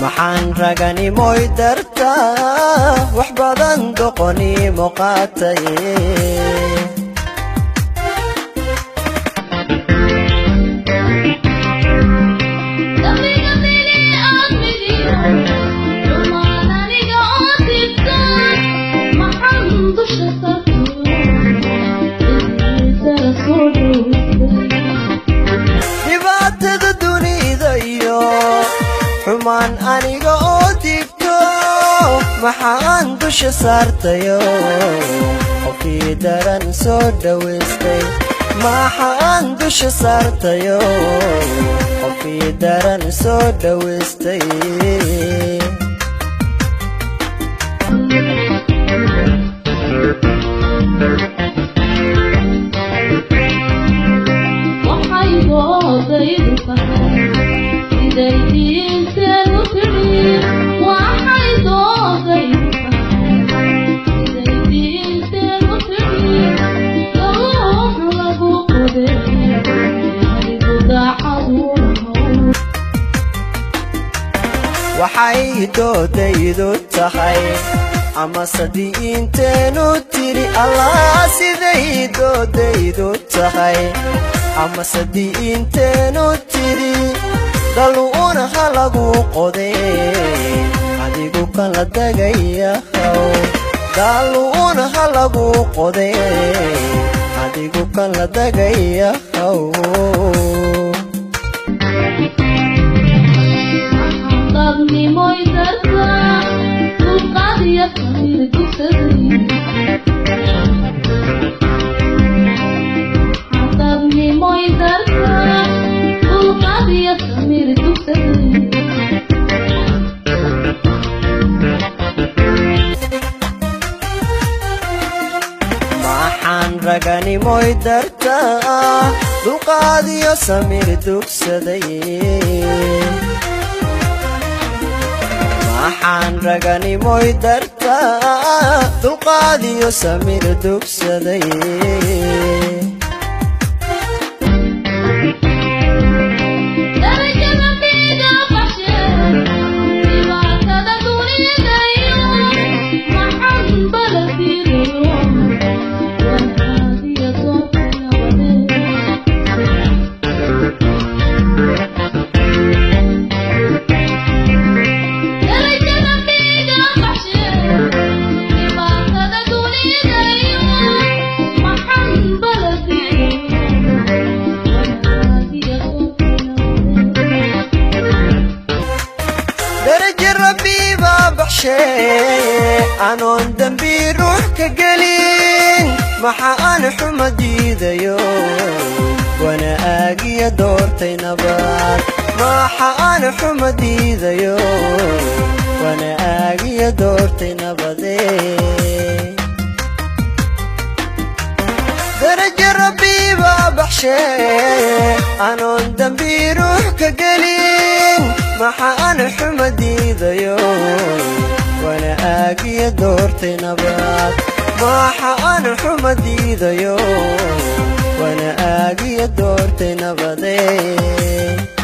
maxaan raganimoy dartaa wax badan doqonimo qaatay dhibaatada dunida iyo xumaan aniga oo dibto maxaan dusha saartayo qofkii daran soo dhawaystay maxaan dusha saartayo qofkii daran soo dhawaystay waxay doodaydu tahay ama sadiinteenu tiri allah siday doodaydu tahay ama sadiinteenu tiri daluuna halagu qodee adigu kala dagayahow daluuna halagu qodee adigu kala dagayahow nimoy dartaa dulqaadiya samir dugsaday nimoy dartaa dulqaadiya samir dugsaday maxaan raganimoy dartaa dulqaadiya samir dugsaday maxaan raganimoy dartaa dulqaadiyo samir dugsaday anoon dambi ruux ka gelin maxaan xuma diidayo wana aagiya doortay nabad maxaan xuma diidayo wana aagiya doortay nabadee daraja rabbi baa baxshee anoon dambi ruux ka gelin maxaan xuma diidayo wana aagiya doortay nabad maxaan xuma diidayo wana aagiya doortay nabadee